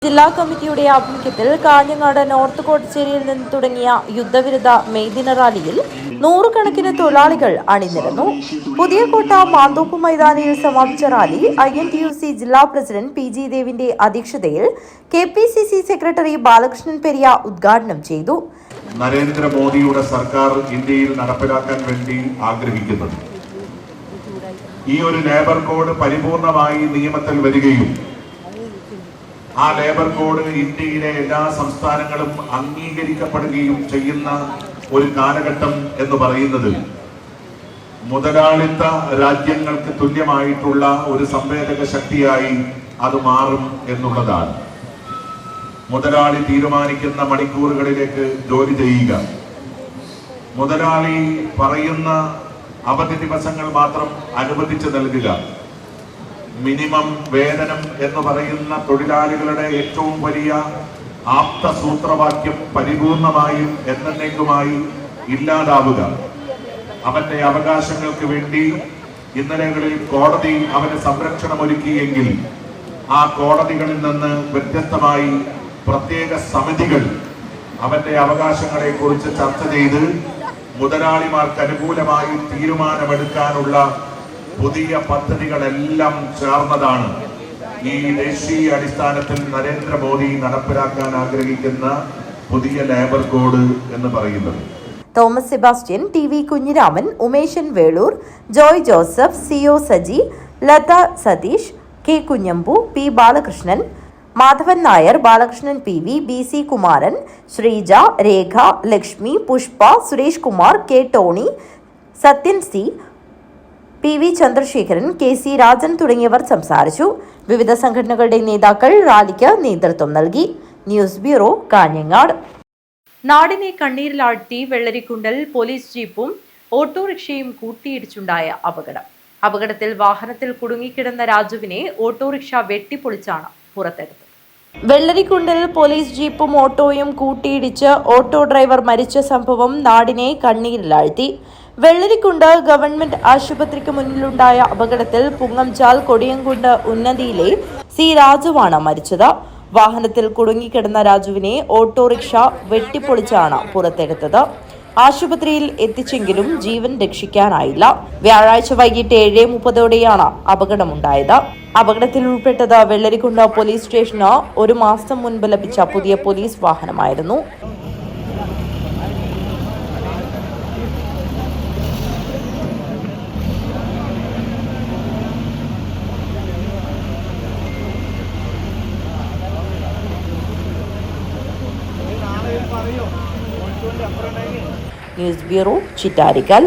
ജില്ലാ കമ്മിറ്റിയുടെ ആഭിമുഖ്യത്തിൽ കാഞ്ഞങ്ങാട് നോർത്ത് കോട്ടച്ചേരിയിൽ നിന്ന് തുടങ്ങിയ യുദ്ധവിരുദ്ധ മെയ് ദിന റാലിയിൽ നൂറുകണക്കിന് തൊഴിലാളികൾ അണിനിരന്നു. പുതിയകോട്ട മാന്തോപ്പ് മൈതാനിയിൽ സമാപിച്ച റാലി INTUC ജില്ലാ പ്രസിഡന്റ് PG ദേവിന്റെ അധ്യക്ഷതയിൽ KPCC സെക്രട്ടറി ബാലകൃഷ്ണൻ പെരിയ ഉദ്ഘാടനം ചെയ്തു. നരേന്ദ്രമോദിയുടെ സർക്കാർ ഇന്ത്യയിൽ നടപ്പിലാക്കാൻ വേണ്ടി ആഗ്രഹിക്കുന്നത് ഈ ഒരു ലേബർ കോഡ് പരിപൂർണമായി നിയമത്തിൽ വരികയും ആ ലേബർ കോഡ് ഇന്ത്യയിലെ എല്ലാ സംസ്ഥാനങ്ങളും അംഗീകരിക്കപ്പെടുകയും ചെയ്യുന്ന ഒരു കാലഘട്ടം എന്ന് പറയുന്നത് മുതലാളിത്ത രാജ്യങ്ങൾക്ക് തുല്യമായിട്ടുള്ള ഒരു സംവേദക ശക്തിയായി അത് മാറും എന്നുള്ളതാണ്. മുതലാളി തീരുമാനിക്കുന്ന മണിക്കൂറുകളിലേക്ക് ജോലി ചെയ്യുക, മുതലാളി പറയുന്ന അവധി ദിവസങ്ങൾ മാത്രം അനുവദിച്ചു നൽകുക, മിനിമം വേതനം എന്ന് പറയുന്ന തൊഴിലാളികളുടെ ഏറ്റവും വലിയ ആപ്ത സൂത്രവാക്യം പരിപൂർണമായും എന്നേക്കുമായി ഇല്ലാതാവുക, അവന്റെ അവകാശങ്ങൾക്ക് വേണ്ടി ഇന്നലകളിൽ കോടതി അവന് സംരക്ഷണം ഒരുക്കിയെങ്കിൽ ആ കോടതികളിൽ നിന്ന് വ്യത്യസ്തമായി പ്രത്യേക സമിതികൾ അവന്റെ അവകാശങ്ങളെ കുറിച്ച് ചർച്ച ചെയ്ത് മുതലാളിമാർക്ക് അനുകൂലമായി തീരുമാനമെടുക്കാനുള്ള പുതിയ പദ്ധതികളെല്ലാം ചേർന്നതാണ് ഈ ദേശീയ അടിസ്ഥാനത്തിൽ നരേന്ദ്രമോദി നടപ്പിലാക്കാൻ ആഗ്രഹിക്കുന്ന പുതിയ ലേബർ കോഡ് എന്ന് പറയുന്നത്. Thomas Sebastian, TV Kunhiraman, Umeshan Velur, Joy Joseph, CO Saji, Latha Satheesh, K Kunhambu, P Balakrishnan, Madhavan Nair, Balakrishnan PV, BC Kumaran, Sreeja, Rekha, Lakshmi, Pushpa, Suresh Kumar, K Tony, Sathyan C, PV Chandrasekharan, KC Rajan തുടങ്ങിയവർ സംസാരിച്ചു. വിവിധ സംഘടനകളുടെ നേതാക്കൾ റാലിക്ക് നേതൃത്വം നൽകി. News bureau, Kanhangad. നാടിനെ കണ്ണീരിലാഴ്ത്തി വെള്ളരിക്കുണ്ടൽ പോലീസ് ജീപ്പും ഓട്ടോറിക്ഷയും കൂട്ടിയിടിച്ചുണ്ടായ അപകടത്തിൽ വാഹനത്തിൽ കുടുങ്ങിക്കിടന്ന രാജുവിനെ ഓട്ടോറിക്ഷ വെട്ടിപ്പൊളിച്ചാണ് പുറത്തെടുത്തത്. വെള്ളരിക്കുണ്ടിൽ പോലീസ് ജീപ്പും ഓട്ടോയും കൂട്ടിയിടിച്ച് ഓട്ടോ ഡ്രൈവർ മരിച്ച സംഭവം നാടിനെ കണ്ണീരിലാഴ്ത്തി. വെള്ളരിക്കുണ്ട് ഗവൺമെന്റ് ആശുപത്രിക്ക് മുന്നിലുണ്ടായ അപകടത്തിൽ പുങ്ങംചാൽ കൊടിയംകുണ്ട് ഉന്നതിയിലെ C രാജുവാണ് മരിച്ചത്. വാഹനത്തിൽ കുടുങ്ങിക്കിടന്ന രാജുവിനെ ഓട്ടോറിക്ഷ വെട്ടിപ്പൊളിച്ചാണ് പുറത്തെടുത്തത്. ആശുപത്രിയിൽ എത്തിച്ചെങ്കിലും ജീവൻ രക്ഷിക്കാനായില്ല. വ്യാഴാഴ്ച വൈകിട്ട് 7:30ഓടെയാണ് അപകടമുണ്ടായത്. അപകടത്തിൽ ഉൾപ്പെട്ടത് വെള്ളരിക്കുണ്ട് പോലീസ് സ്റ്റേഷന് 1 മാസം മുൻപ് ലഭിച്ച പുതിയ പോലീസ് വാഹനമായിരുന്നു. News bureau, Chittarikkal.